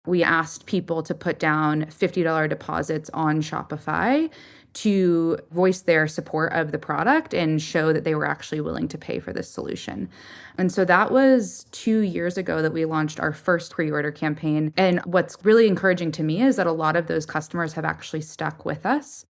We asked people to put down $50 deposits on Shopify to voice their support of the product and show that they were actually willing to pay for this solution. And so that was 2 years ago that we launched our first pre-order campaign. And what's really encouraging to me is that a lot of those customers have actually stuck with us.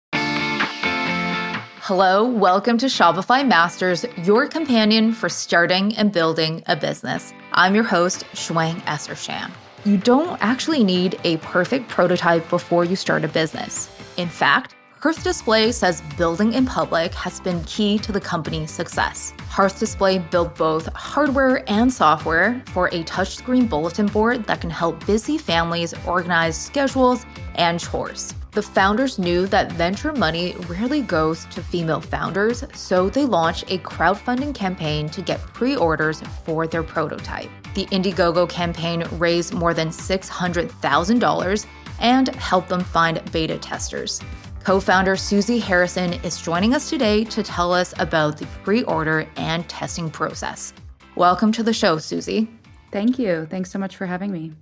Hello, welcome to Shopify Masters, your companion for starting and building a business. I'm your host, Shuang Essersham. You don't actually need a perfect prototype before you start a business. In fact, Hearth Display says building in public has been key to the company's success. Hearth Display built both hardware and software for a touchscreen bulletin board that can help busy families organize schedules and chores. The founders knew that venture money rarely goes to female founders, so they launched a crowdfunding campaign to get pre-orders for their prototype. The Indiegogo campaign raised more than $600,000 and helped them find beta testers. Co-founder Susie Harrison is joining us today to tell us about the pre-order and testing process. Welcome to the show, Susie. Thank you. Thanks so much for having me.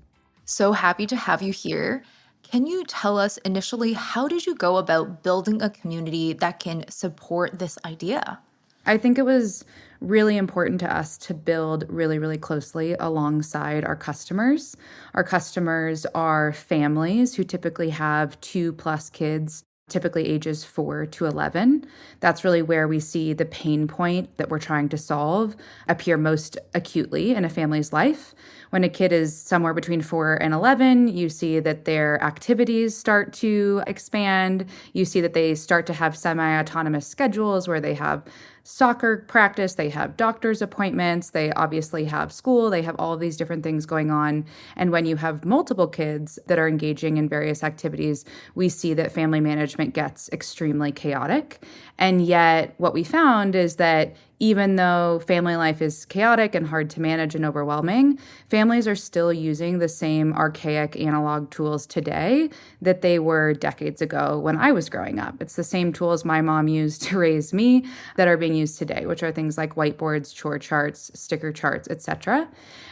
So happy to have you here. Can you tell us initially, how did you go about building a community that can support this idea? I think it was really important to us to build really, really closely alongside our customers. Our customers are families who typically have 2+ kids, typically ages 4 to 11. That's really where we see the pain point that we're trying to solve appear most acutely in a family's life. When a kid is somewhere between 4 and 11, you see that their activities start to expand. You see that they start to have semi-autonomous schedules where they have soccer practice, they have doctor's appointments, they obviously have school, they have all of these different things going on. And when you have multiple kids that are engaging in various activities, we see that family management gets extremely chaotic. And yet what we found is that even though family life is chaotic and hard to manage and overwhelming, families are still using the same archaic analog tools today that they were decades ago when I was growing up. It's the same tools my mom used to raise me that are being used today, which are things like whiteboards, chore charts, sticker charts, etc.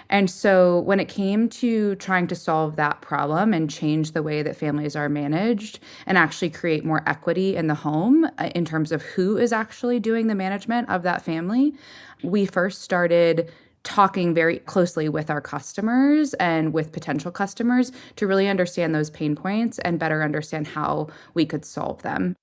And so when it came to trying to solve that problem and change the way that families are managed and actually create more equity in the home in terms of who is actually doing the management of that family, we first started talking very closely with our customers and with potential customers to really understand those pain points and better understand how we could solve them.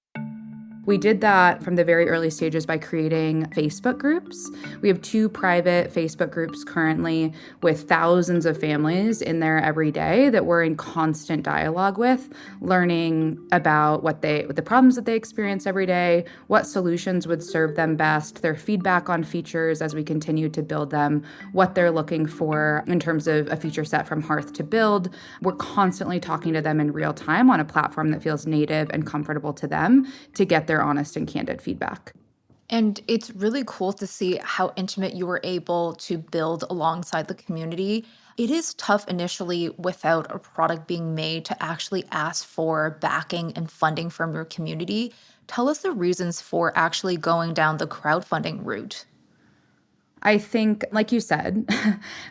We did that from the very early stages by creating Facebook groups. We have 2 private Facebook groups currently with thousands of families in there every day that we're in constant dialogue with, learning about what the problems that they experience every day, what solutions would serve them best, their feedback on features as we continue to build them, what they're looking for in terms of a feature set from Hearth to build. We're constantly talking to them in real time on a platform that feels native and comfortable to them to get their honest and candid feedback. And it's really cool to see how intimate you were able to build alongside the community. It is tough initially without a product being made to actually ask for backing and funding from your community. Tell us the reasons for actually going down the crowdfunding route. I think, like you said,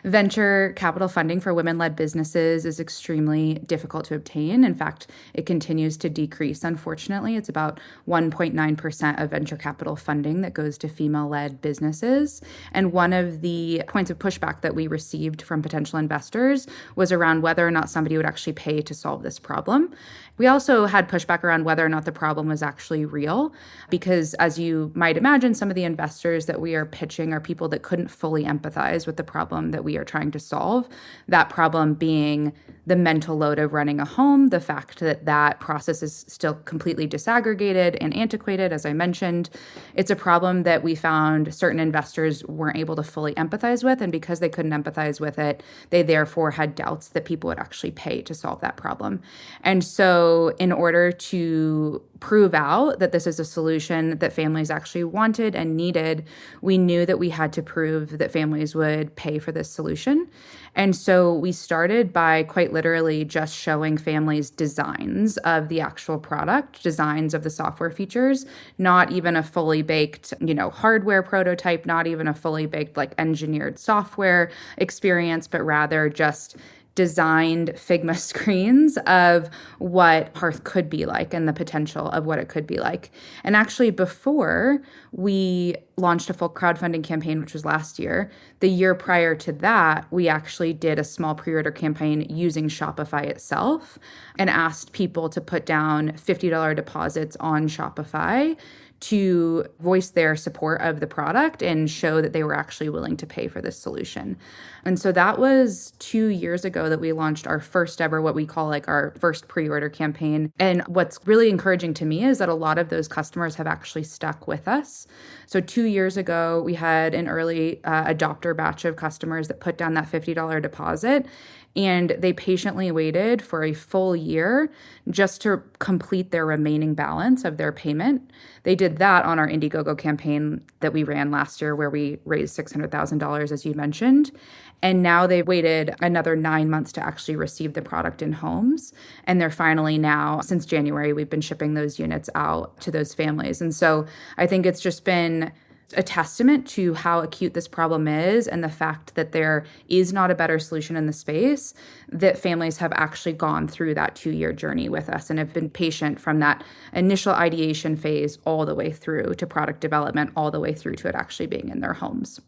venture capital funding for women-led businesses is extremely difficult to obtain. In fact, it continues to decrease, unfortunately. It's about 1.9% of venture capital funding that goes to female-led businesses. And one of the points of pushback that we received from potential investors was around whether or not somebody would actually pay to solve this problem. We also had pushback around whether or not the problem was actually real, because as you might imagine, some of the investors that we are pitching are people that couldn't fully empathize with the problem that we are trying to solve. That problem being the mental load of running a home, the fact that that process is still completely disaggregated and antiquated, as I mentioned. It's a problem that we found certain investors weren't able to fully empathize with, and because they couldn't empathize with it, they therefore had doubts that people would actually pay to solve that problem. And so in order to prove out that this is a solution that families actually wanted and needed, we knew that we had to prove that families would pay for this solution. And so we started by quite literally just showing families designs of the actual product, designs of the software features, not even a fully baked, hardware prototype, not even a fully baked, engineered software experience, but rather just designed Figma screens of what Hearth could be like and the potential of what it could be like. And actually, before we launched a full crowdfunding campaign, which was last year, the year prior to that, we actually did a small pre-order campaign using Shopify itself and asked people to put down $50 deposits on Shopify to voice their support of the product and show that they were actually willing to pay for this solution. And so that was 2 years ago that we launched our first ever, what we call like our first pre-order campaign. And what's really encouraging to me is that a lot of those customers have actually stuck with us. So 2 years ago, we had an early adopter batch of customers that put down that $50 deposit. And they patiently waited for a full year just to complete their remaining balance of their payment. They did that on our Indiegogo campaign that we ran last year, where we raised $600,000, as you mentioned. And now they've waited another 9 months to actually receive the product in homes. And they're finally now, since January, we've been shipping those units out to those families. And so I think it's just been a testament to how acute this problem is and the fact that there is not a better solution in the space, that families have actually gone through that 2-year journey with us and have been patient from that initial ideation phase all the way through to product development, all the way through to it actually being in their homes.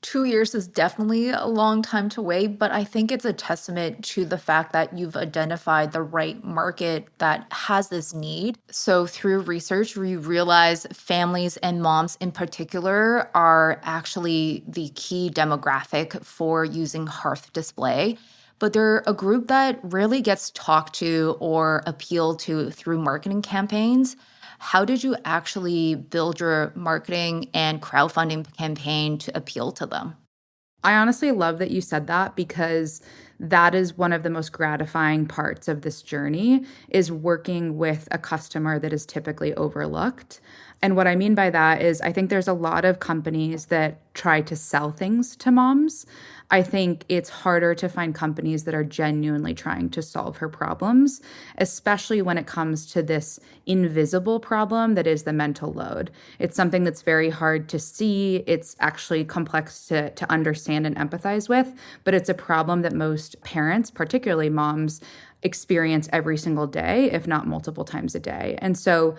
2 years is definitely a long time to wait, but I think it's a testament to the fact that you've identified the right market that has this need. So through research, we realize families and moms in particular are actually the key demographic for using Hearth Display. But they're a group that rarely gets talked to or appealed to through marketing campaigns. How did you actually build your marketing and crowdfunding campaign to appeal to them? I honestly love that you said that, because that is one of the most gratifying parts of this journey, is working with a customer that is typically overlooked. And what I mean by that is I think there's a lot of companies that try to sell things to moms. I think it's harder to find companies that are genuinely trying to solve her problems, especially when it comes to this invisible problem that is the mental load. It's something that's very hard to see. It's actually complex to understand and empathize with, but it's a problem that most parents, particularly moms, experience every single day, if not multiple times a day. And so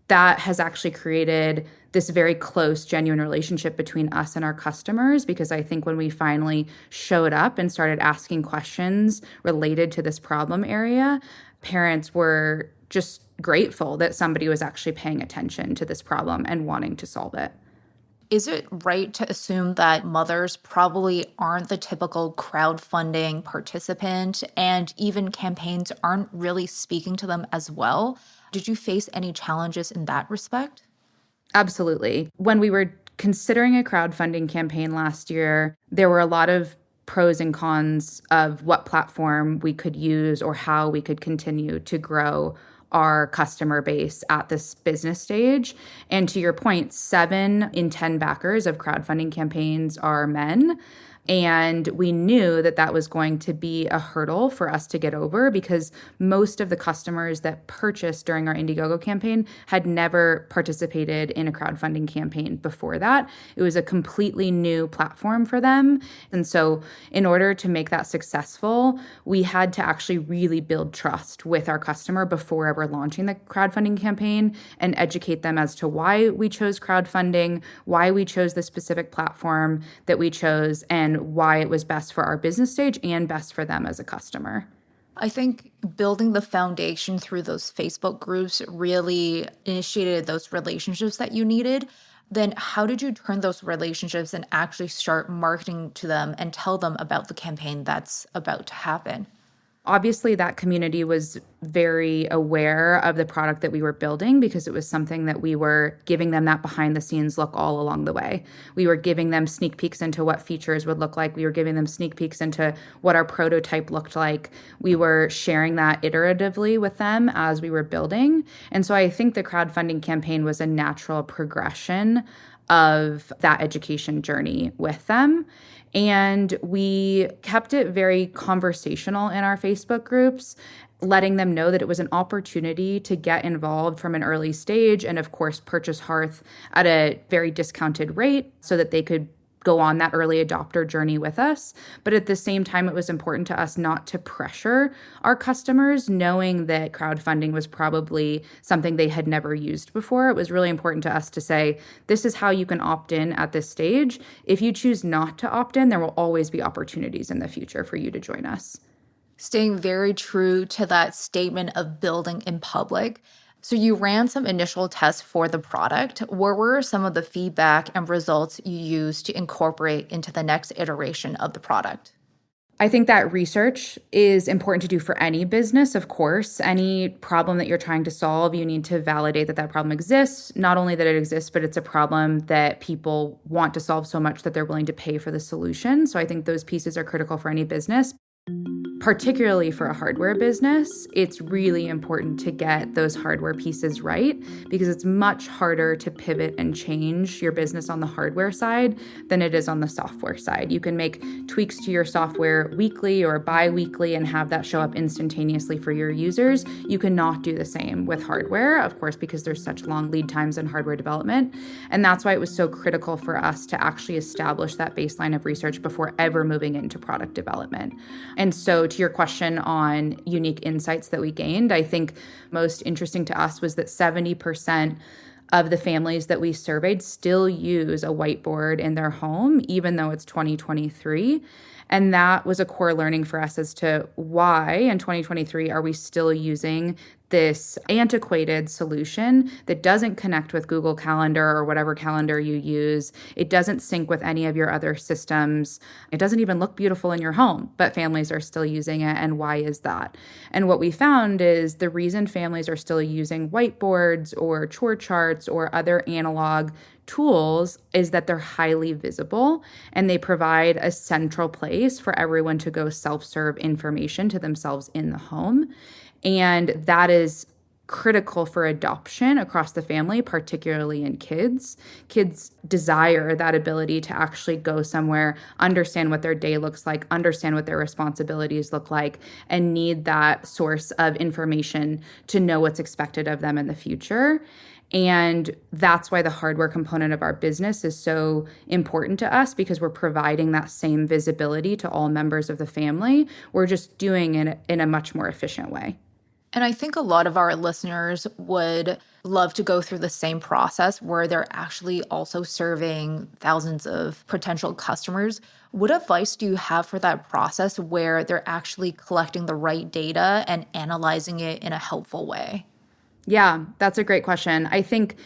that has actually created this very close, genuine relationship between us and our customers, because I think when we finally showed up and started asking questions related to this problem area, parents were just grateful that somebody was actually paying attention to this problem and wanting to solve it. Is it right to assume that mothers probably aren't the typical crowdfunding participant and even campaigns aren't really speaking to them as well? Did you face any challenges in that respect? Absolutely. When we were considering a crowdfunding campaign last year, there were a lot of pros and cons of what platform we could use or how we could continue to grow our customer base at this business stage. And to your point, 7 in 10 backers of crowdfunding campaigns are men. And we knew that that was going to be a hurdle for us to get over, because most of the customers that purchased during our Indiegogo campaign had never participated in a crowdfunding campaign before that. It was a completely new platform for them. And so in order to make that successful, we had to actually really build trust with our customer before ever launching the crowdfunding campaign and educate them as to why we chose crowdfunding, why we chose the specific platform that we chose, and why it was best for our business stage and best for them as a customer. I think building the foundation through those Facebook groups really initiated those relationships that you needed. Then how did you turn those relationships and actually start marketing to them and tell them about the campaign that's about to happen? Obviously, that community was very aware of the product that we were building, because it was something that we were giving them that behind the scenes look all along the way. We were giving them sneak peeks into what features would look like. We were giving them sneak peeks into what our prototype looked like. We were sharing that iteratively with them as we were building. And so I think the crowdfunding campaign was a natural progression of that education journey with them. And we kept it very conversational in our Facebook groups, letting them know that it was an opportunity to get involved from an early stage and, of course, purchase Hearth at a very discounted rate so that they could go on that early adopter journey with us. But at the same time, it was important to us not to pressure our customers, knowing that crowdfunding was probably something they had never used before. It was really important to us to say, this is how you can opt in at this stage. If you choose not to opt in, there will always be opportunities in the future for you to join us. Staying very true to that statement of building in public. So you ran some initial tests for the product. What were some of the feedback and results you used to incorporate into the next iteration of the product? I think that research is important to do for any business, of course. Any problem that you're trying to solve, you need to validate that that problem exists. Not only that it exists, but it's a problem that people want to solve so much that they're willing to pay for the solution. So I think those pieces are critical for any business. Particularly for a hardware business, it's really important to get those hardware pieces right because it's much harder to pivot and change your business on the hardware side than it is on the software side. You can make tweaks to your software weekly or bi-weekly and have that show up instantaneously for your users. You cannot do the same with hardware, of course, because there's such long lead times in hardware development. And that's why it was so critical for us to actually establish that baseline of research before ever moving into product development. And so to your question on unique insights that we gained, I think most interesting to us was that 70% of the families that we surveyed still use a whiteboard in their home, even though it's 2023. And that was a core learning for us as to why in 2023 are we still using this antiquated solution that doesn't connect with Google Calendar or whatever calendar you use. It doesn't sync with any of your other systems. It doesn't even look beautiful in your home, but families are still using it. And why is that? And what we found is the reason families are still using whiteboards or chore charts or other analog tools is that they're highly visible and they provide a central place for everyone to go self-serve information to themselves in the home. And that is critical for adoption across the family, particularly in kids. Kids desire that ability to actually go somewhere, understand what their day looks like, understand what their responsibilities look like, and need that source of information to know what's expected of them in the future. And that's why the hardware component of our business is so important to us because we're providing that same visibility to all members of the family. We're just doing it in a much more efficient way. And I think a lot of our listeners would love to go through the same process where they're actually also serving thousands of potential customers. What advice do you have for that process where they're actually collecting the right data and analyzing it in a helpful way? Yeah, that's a great question. I think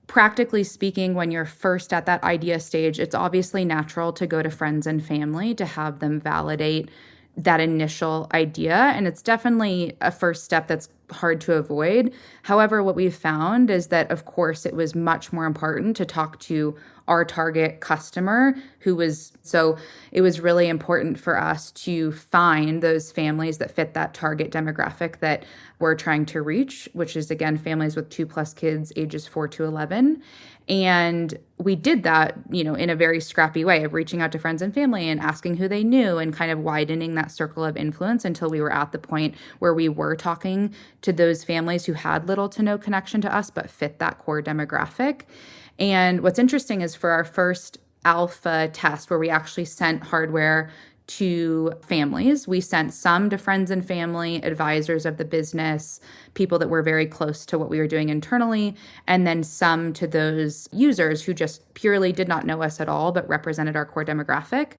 practically speaking, when you're first at that idea stage, it's obviously natural to go to friends and family to have them validate that initial idea. And it's definitely a first step that's hard to avoid. However, what we've found is that, of course, it was much more important to talk to our target customer so it was really important for us to find those families that fit that target demographic that we're trying to reach, which is, again, families with 2+ kids ages 4 to 11. And we did that, in a very scrappy way of reaching out to friends and family and asking who they knew and kind of widening that circle of influence until we were at the point where we were talking to those families who had little to no connection to us but fit that core demographic. And what's interesting is for our first alpha test where we actually sent hardware to families, we sent some to friends and family, advisors of the business, people that were very close to what we were doing internally, and then some to those users who just purely did not know us at all but represented our core demographic.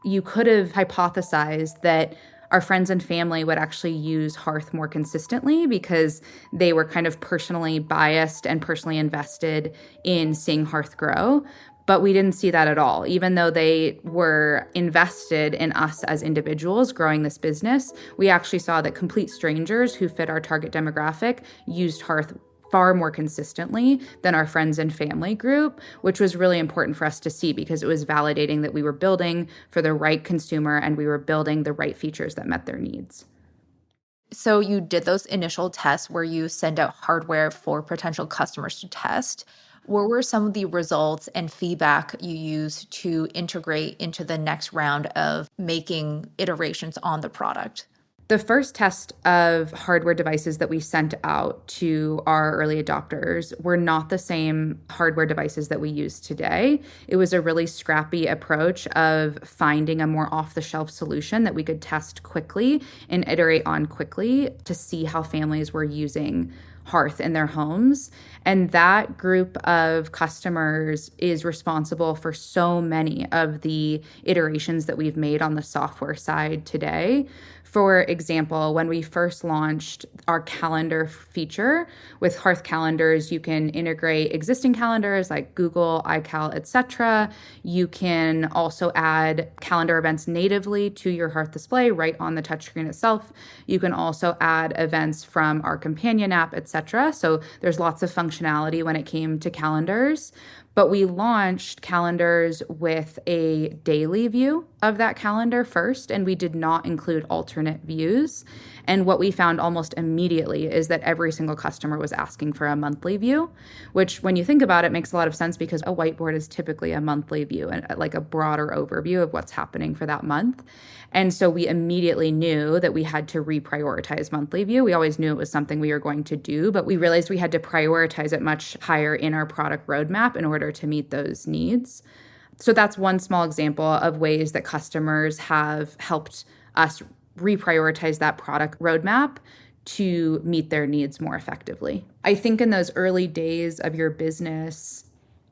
You could have hypothesized that our friends and family would actually use Hearth more consistently because they were kind of personally biased and personally invested in seeing Hearth grow. But we didn't see that at all. Even though they were invested in us as individuals growing this business, we actually saw that complete strangers who fit our target demographic used Hearth far more consistently than our friends and family group, which was really important for us to see because it was validating that we were building for the right consumer and we were building the right features that met their needs. So you did those initial tests where you send out hardware for potential customers to test. What were some of the results and feedback you used to integrate into the next round of making iterations on the product? The first test of hardware devices that we sent out to our early adopters were not the same hardware devices that we use today. It was a really scrappy approach of finding a more off-the-shelf solution that we could test quickly and iterate on quickly to see how families were using Hearth in their homes. And that group of customers is responsible for so many of the iterations that we've made on the software side today. For example, when we first launched our calendar feature with Hearth calendars, you can integrate existing calendars like Google, iCal, etc. You can also add calendar events natively to your Hearth display right on the touchscreen itself. You can also add events from our companion app, etc. So there's lots of functionality when it came to calendars. But we launched calendars with a daily view of that calendar first, and we did not include alternate views. And what we found almost immediately is that every single customer was asking for a monthly view, which when you think about it makes a lot of sense because a whiteboard is typically a monthly view and like a broader overview of what's happening for that month. And so we immediately knew that we had to reprioritize monthly view. We always knew it was something we were going to do, but we realized we had to prioritize it much higher in our product roadmap in order to meet those needs. So that's one small example of ways that customers have helped us reprioritize that product roadmap to meet their needs more effectively. I think in those early days of your business,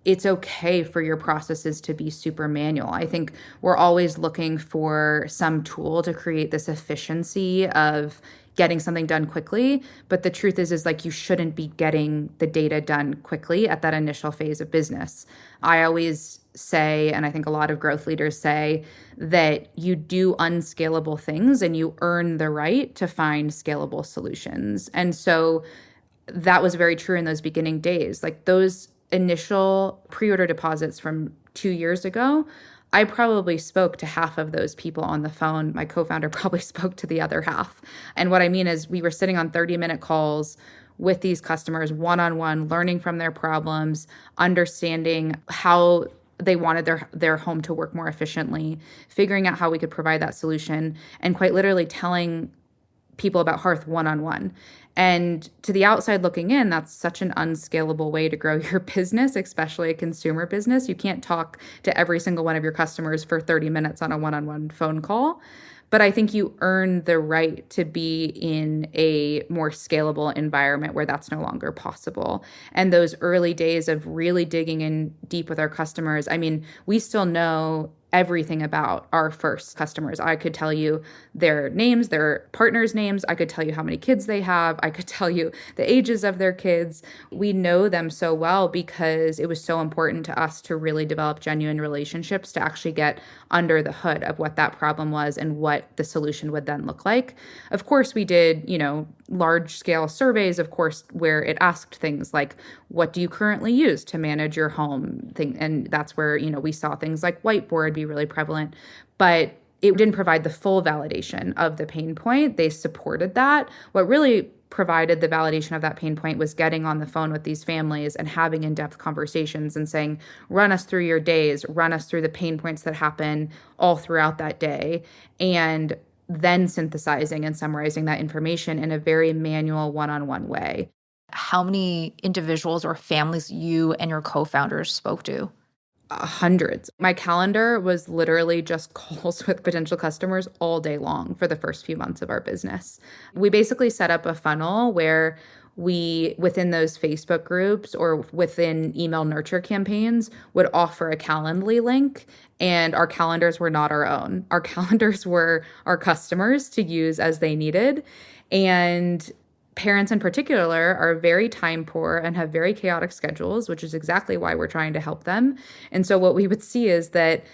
it's okay for your processes to be super manual. I think we're always looking for some tool to create this efficiency of getting something done quickly. But the truth is like you shouldn't be getting the data done quickly at that initial phase of business. I always say, and I think a lot of growth leaders say, that you do unscalable things and you earn the right to find scalable solutions. And so that was very true in those beginning days. Like those initial pre-order deposits from 2 years ago, I probably spoke to half of those people on the phone. My co-founder probably spoke to the other half. And what I mean is we were sitting on 30-minute calls with these customers one-on-one, learning from their problems, understanding how they wanted their home to work more efficiently, figuring out how we could provide that solution, and quite literally telling people about Hearth one-on-one. And to the outside looking in, that's such an unscalable way to grow your business, especially a consumer business. You can't talk to every single one of your customers for 30 minutes on a one-on-one phone call. But I think you earn the right to be in a more scalable environment where that's no longer possible. And those early days of really digging in deep with our customers, I mean, we still know everything about our first customers. I could tell you their names, their partners' names. I could tell you how many kids they have. I could tell you the ages of their kids. We know them so well because it was so important to us to really develop genuine relationships to actually get under the hood of what that problem was and what the solution would then look like. Of course, we did, large scale surveys, of course, where it asked things like, what do you currently use to manage your home thing? And that's where, we saw things like whiteboard be really prevalent, but it didn't provide the full validation of the pain point. They supported that. What really provided the validation of that pain point was getting on the phone with these families and having in-depth conversations and saying, run us through your days, run us through the pain points that happen all throughout that day. And then synthesizing and summarizing that information in a very manual one-on-one way. How many individuals or families you and your co-founders spoke to? Hundreds. My calendar was literally just calls with potential customers all day long for the first few months of our business. We basically set up a funnel where we, within those Facebook groups or within email nurture campaigns, would offer a Calendly link. And our calendars were not our own. Our calendars were our customers to use as they needed. And parents in particular are very time poor and have very chaotic schedules, which is exactly why we're trying to help them. And so what we would see is that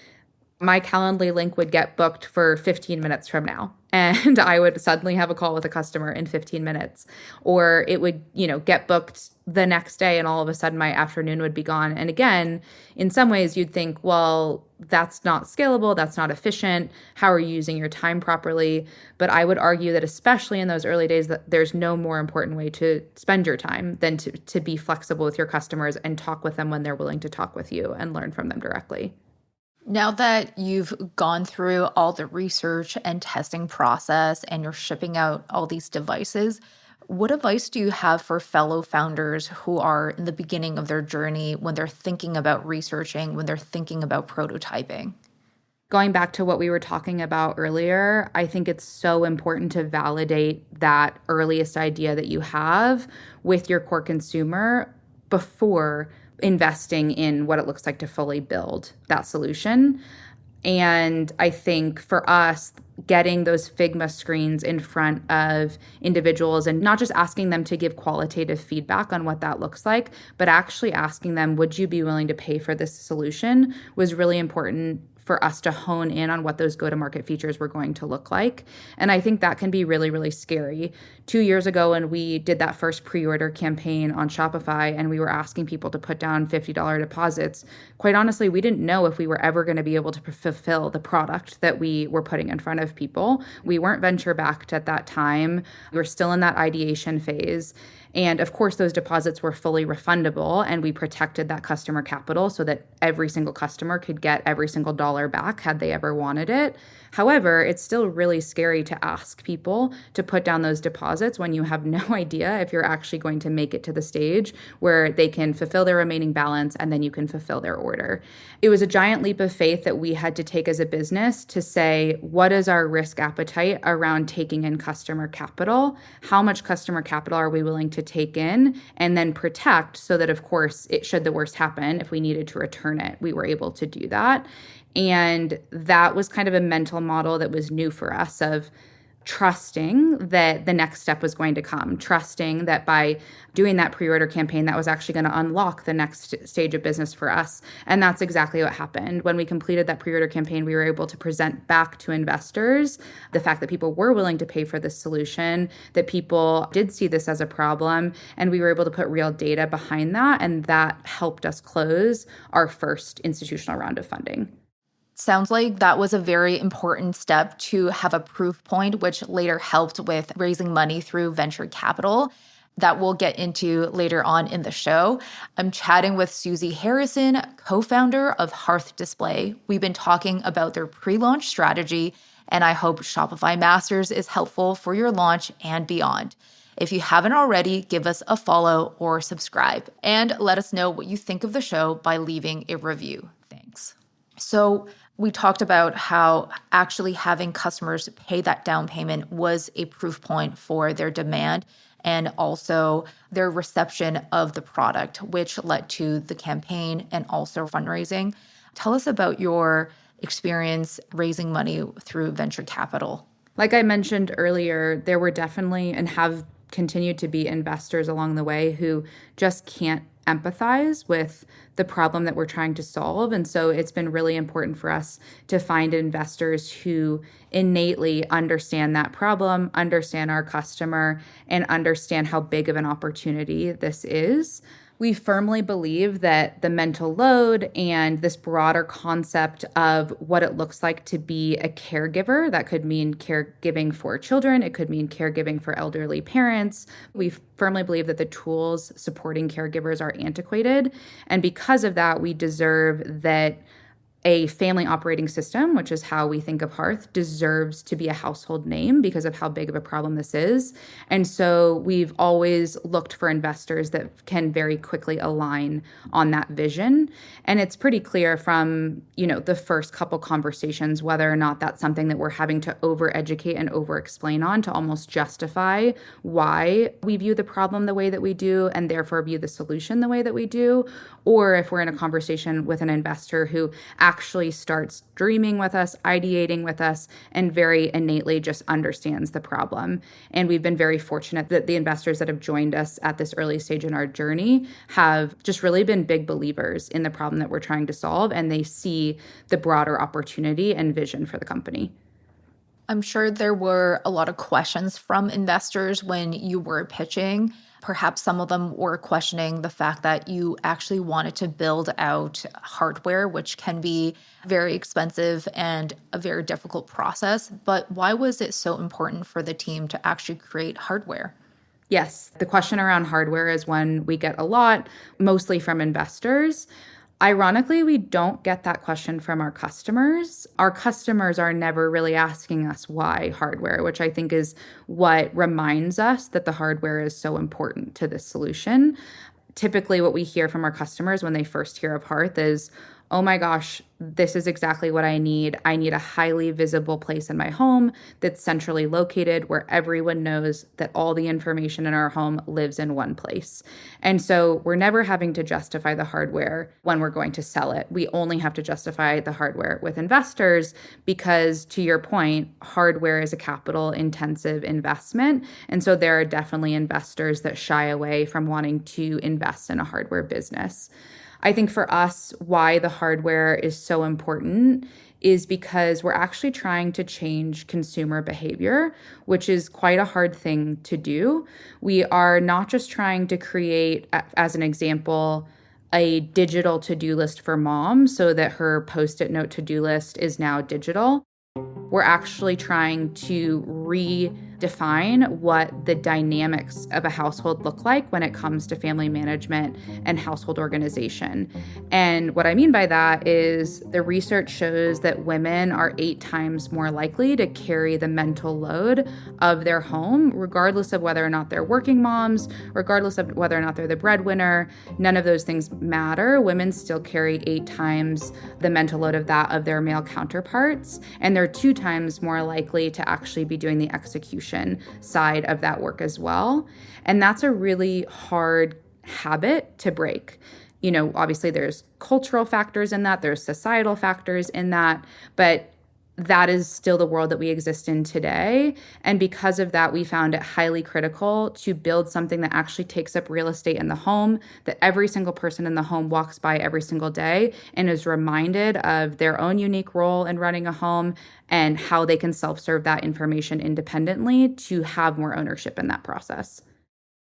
my Calendly link would get booked for 15 minutes from now. And I would suddenly have a call with a customer in 15 minutes. Or it would, get booked the next day and all of a sudden my afternoon would be gone. And again, in some ways you'd think, well, that's not scalable, that's not efficient. How are you using your time properly? But I would argue that especially in those early days, that there's no more important way to spend your time than to be flexible with your customers and talk with them when they're willing to talk with you and learn from them directly. Now that you've gone through all the research and testing process and you're shipping out all these devices, what advice do you have for fellow founders who are in the beginning of their journey when they're thinking about researching, when they're thinking about prototyping? Going back to what we were talking about earlier, I think it's so important to validate that earliest idea that you have with your core consumer before investing in what it looks like to fully build that solution. And I think for us, getting those Figma screens in front of individuals and not just asking them to give qualitative feedback on what that looks like, but actually asking them, would you be willing to pay for this solution, was really important for us to hone in on what those go-to-market features were going to look like. And I think that can be really, really scary. 2 years ago, when we did that first pre-order campaign on Shopify and we were asking people to put down $50 deposits, quite honestly, we didn't know if we were ever going to be able to fulfill the product that we were putting in front of people. We weren't venture backed at that time. We were still in that ideation phase. And of course, those deposits were fully refundable, and we protected that customer capital so that every single customer could get every single dollar back had they ever wanted it. However, it's still really scary to ask people to put down those deposits when you have no idea if you're actually going to make it to the stage where they can fulfill their remaining balance and then you can fulfill their order. It was a giant leap of faith that we had to take as a business to say, what is our risk appetite around taking in customer capital? How much customer capital are we willing to take in and then protect so that, of course, it should the worst happen, if we needed to return it, we were able to do that. And that was kind of a mental model that was new for us, of trusting that the next step was going to come, trusting that by doing that pre-order campaign, that was actually going to unlock the next stage of business for us. And that's exactly what happened. When we completed that pre-order campaign, we were able to present back to investors the fact that people were willing to pay for this solution, that people did see this as a problem, and we were able to put real data behind that. And that helped us close our first institutional round of funding. Sounds like that was a very important step to have a proof point, which later helped with raising money through venture capital that we'll get into later on in the show. I'm chatting with Susie Harrison, co-founder of Hearth Display. We've been talking about their pre-launch strategy, and I hope Shopify Masters is helpful for your launch and beyond. If you haven't already, give us a follow or subscribe, and let us know what you think of the show by leaving a review. Thanks. So we talked about how actually having customers pay that down payment was a proof point for their demand and also their reception of the product, which led to the campaign and also fundraising. Tell us about your experience raising money through venture capital. Like I mentioned earlier, there were definitely and have continued to be investors along the way who just can't empathize with the problem that we're trying to solve. And so it's been really important for us to find investors who innately understand that problem, understand our customer, and understand how big of an opportunity this is. We firmly believe that the mental load and this broader concept of what it looks like to be a caregiver, that could mean caregiving for children, it could mean caregiving for elderly parents. We firmly believe that the tools supporting caregivers are antiquated. And because of that, we deserve that a family operating system, which is how we think of Hearth, deserves to be a household name because of how big of a problem this is. And so we've always looked for investors that can very quickly align on that vision. And it's pretty clear from, the first couple conversations whether or not that's something that we're having to over-educate and over-explain on to almost justify why we view the problem the way that we do and therefore view the solution the way that we do. Or if we're in a conversation with an investor who actually starts dreaming with us, ideating with us, and very innately just understands the problem. And we've been very fortunate that the investors that have joined us at this early stage in our journey have just really been big believers in the problem that we're trying to solve, and they see the broader opportunity and vision for the company. I'm sure there were a lot of questions from investors when you were pitching. Perhaps some of them were questioning the fact that you actually wanted to build out hardware, which can be very expensive and a very difficult process. But why was it so important for the team to actually create hardware? Yes, the question around hardware is one we get a lot, mostly from investors. Ironically, we don't get that question from our customers. Our customers are never really asking us why hardware, which I think is what reminds us that the hardware is so important to this solution. Typically, what we hear from our customers when they first hear of Hearth is, oh my gosh, this is exactly what I need. I need a highly visible place in my home that's centrally located where everyone knows that all the information in our home lives in one place. And so we're never having to justify the hardware when we're going to sell it. We only have to justify the hardware with investors because, to your point, hardware is a capital intensive investment. And so there are definitely investors that shy away from wanting to invest in a hardware business. I think for us, why the hardware is so important is because we're actually trying to change consumer behavior, which is quite a hard thing to do. We are not just trying to create, as an example, a digital to-do list for mom so that her post-it note to-do list is now digital. We're actually trying to redefine what the dynamics of a household look like when it comes to family management and household organization. And what I mean by that is the research shows that women are 8 times more likely to carry the mental load of their home, regardless of whether or not they're working moms, regardless of whether or not they're the breadwinner. None of those things matter. Women still carry 8 times the mental load of that of their male counterparts, and they're 2 times more likely to actually be doing the execution side of that work as well. And that's a really hard habit to break. Obviously there's cultural factors in that, there's societal factors in that, but that is still the world that we exist in today. And because of that, we found it highly critical to build something that actually takes up real estate in the home, that every single person in the home walks by every single day and is reminded of their own unique role in running a home and how they can self-serve that information independently to have more ownership in that process.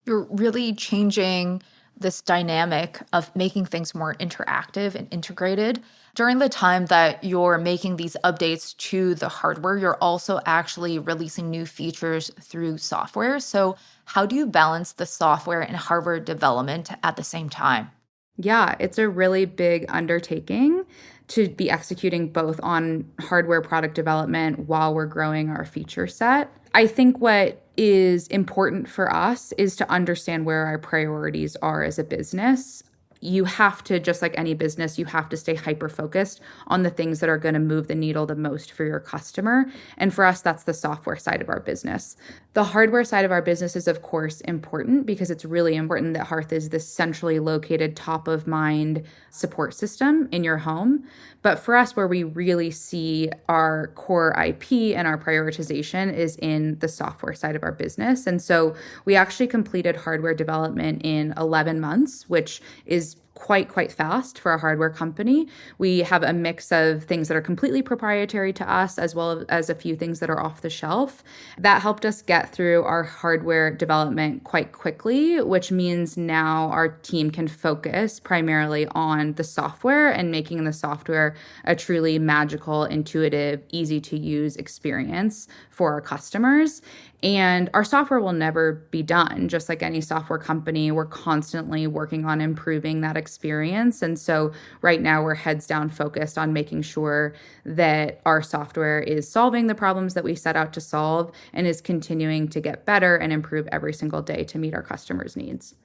You're really changing this dynamic of making things more interactive and integrated. During the time that you're making these updates to the hardware, you're also actually releasing new features through software. So, how do you balance the software and hardware development at the same time? Yeah, it's a really big undertaking to be executing both on hardware product development while we're growing our feature set. I think what is important for us is to understand where our priorities are as a business. You have to, just like any business, you have to stay hyper-focused on the things that are going to move the needle the most for your customer. And for us, that's the software side of our business. The hardware side of our business is, of course, important because it's really important that Hearth is this centrally located, top-of-mind support system in your home. But for us, where we really see our core IP and our prioritization is in the software side of our business. And so we actually completed hardware development in 11 months, which is quite fast for a hardware company. We have a mix of things that are completely proprietary to us, as well as a few things that are off the shelf. That helped us get through our hardware development quite quickly, which means now our team can focus primarily on the software and making the software a truly magical, intuitive, easy to use experience for our customers. And our software will never be done. Just like any software company, we're constantly working on improving that experience. And so right now we're heads down focused on making sure that our software is solving the problems that we set out to solve and is continuing to get better and improve every single day to meet our customers' needs.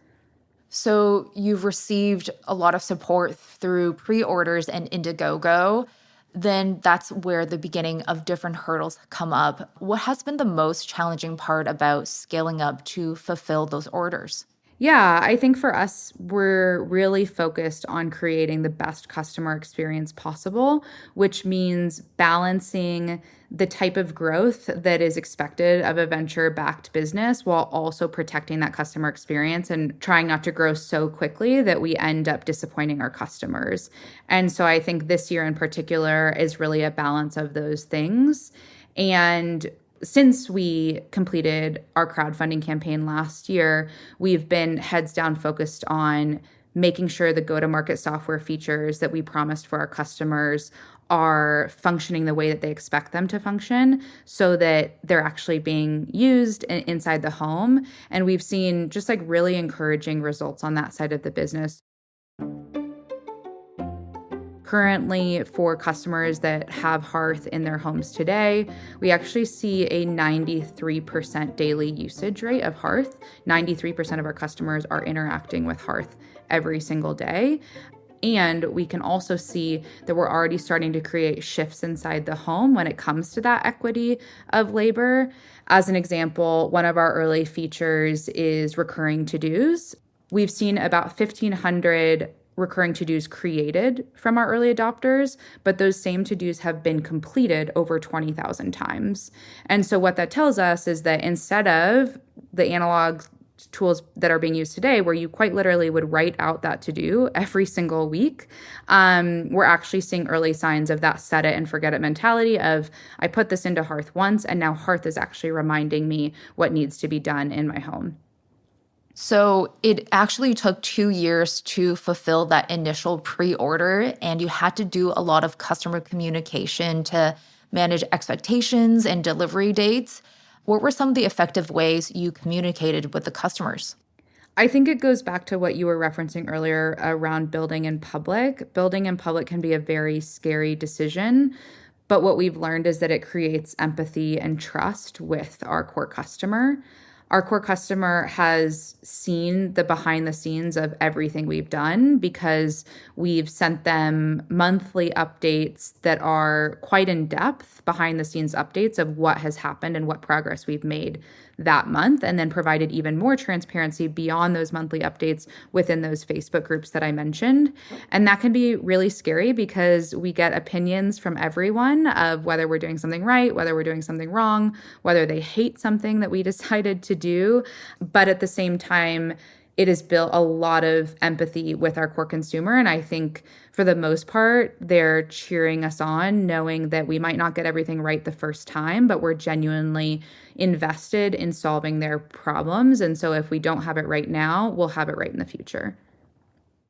So you've received a lot of support through pre-orders and Indiegogo. Then that's where the beginning of different hurdles come up. What has been the most challenging part about scaling up to fulfill those orders? Yeah, I think for us, we're really focused on creating the best customer experience possible, which means balancing the type of growth that is expected of a venture-backed business while also protecting that customer experience and trying not to grow so quickly that we end up disappointing our customers. And so I think this year in particular is really a balance of those things. And since we completed our crowdfunding campaign last year, we've been heads down focused on making sure the go-to-market software features that we promised for our customers are functioning the way that they expect them to function so that they're actually being used inside the home. And we've seen just like really encouraging results on that side of the business. Currently, for customers that have Hearth in their homes today, we actually see a 93% daily usage rate of Hearth. 93% of our customers are interacting with Hearth every single day. And we can also see that we're already starting to create shifts inside the home when it comes to that equity of labor. As an example, one of our early features is recurring to-dos. We've seen about 1,500 recurring to-dos created from our early adopters, but those same to-dos have been completed over 20,000 times. And so what that tells us is that instead of the analog tools that are being used today, where you quite literally would write out that to-do every single week, we're actually seeing early signs of that set it and forget it mentality of, I put this into Hearth once, and now Hearth is actually reminding me what needs to be done in my home. So it actually took 2 years to fulfill that initial pre-order, and you had to do a lot of customer communication to manage expectations and delivery dates. What were some of the effective ways you communicated with the customers? I think it goes back to what you were referencing earlier around building in public. Building in public can be a very scary decision, but what we've learned is that it creates empathy and trust with our core customer. Our core customer has seen the behind the scenes of everything we've done because we've sent them monthly updates that are quite in depth, behind the scenes updates of what has happened and what progress we've made that month, and then provided even more transparency beyond those monthly updates within those Facebook groups that I mentioned. And that can be really scary because we get opinions from everyone of whether we're doing something right, whether we're doing something wrong, whether they hate something that we decided to do. But at the same time, it has built a lot of empathy with our core consumer. And I think for the most part, they're cheering us on, knowing that we might not get everything right the first time, but we're genuinely invested in solving their problems. And so if we don't have it right now, we'll have it right in the future.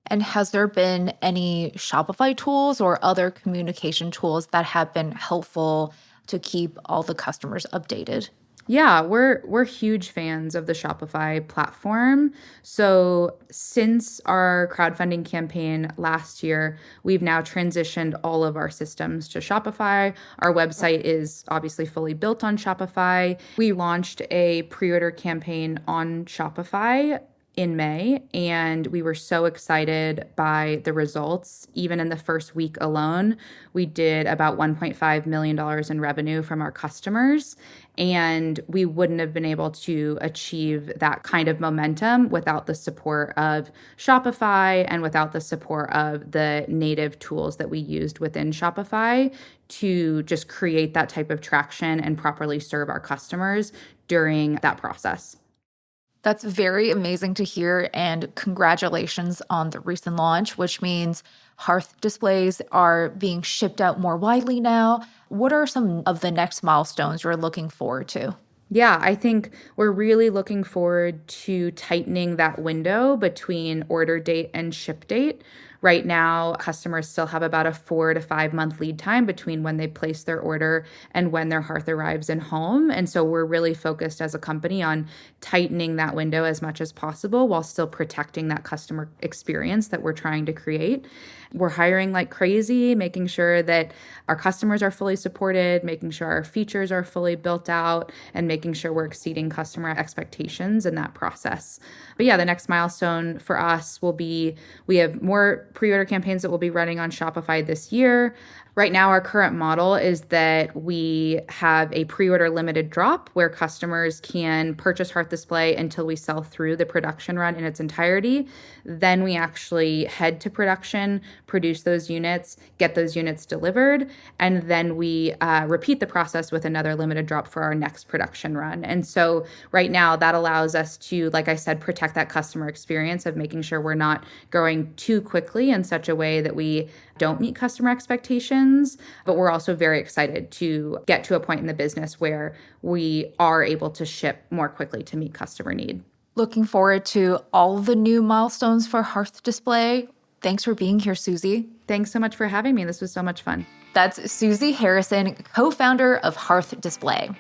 And has there been any Shopify tools or other communication tools that have been helpful to keep all the customers updated? Yeah, we're huge fans of the Shopify platform. So since our crowdfunding campaign last year, we've now transitioned all of our systems to Shopify. Our website is obviously fully built on Shopify. We launched a pre-order campaign on Shopify in May, and we were so excited by the results. Even in the first week alone, we did about $1.5 million in revenue from our customers, and we wouldn't have been able to achieve that kind of momentum without the support of Shopify and without the support of the native tools that we used within Shopify to just create that type of traction and properly serve our customers during that process. That's very amazing to hear, and congratulations on the recent launch, which means Hearth displays are being shipped out more widely now. What are some of the next milestones you're looking forward to? Yeah, I think we're really looking forward to tightening that window between order date and ship date. Right now, customers still have about a 4 to 5 month lead time between when they place their order and when their Hearth arrives in home. And so we're really focused as a company on tightening that window as much as possible while still protecting that customer experience that we're trying to create. We're hiring like crazy, making sure that our customers are fully supported, making sure our features are fully built out, and making sure we're exceeding customer expectations in that process. But yeah, the next milestone for us will be we have more pre-order campaigns that will be running on Shopify this year. Right now, our current model is that we have a pre-order limited drop where customers can purchase Hearth Display until we sell through the production run in its entirety. Then we actually head to production, produce those units, get those units delivered, and then we repeat the process with another limited drop for our next production run. And so right now, that allows us to, like I said, protect that customer experience of making sure we're not growing too quickly in such a way that we don't meet customer expectations, but we're also very excited to get to a point in the business where we are able to ship more quickly to meet customer need. Looking forward to all the new milestones for Hearth Display. Thanks for being here, Susie. Thanks so much for having me. This was so much fun. That's Susie Harrison, co-founder of Hearth Display.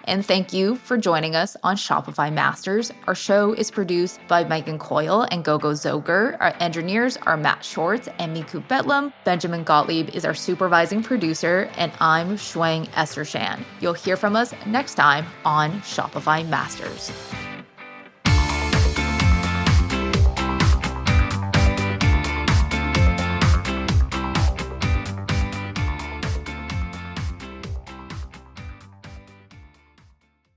And thank you for joining us on Shopify Masters. Our show is produced by Megan Coyle and Gogo Zoger. Our engineers are Matt Schwartz and Miku Bedlam. Benjamin Gottlieb is our supervising producer, and I'm Shuang Essershan. You'll hear from us next time on Shopify Masters.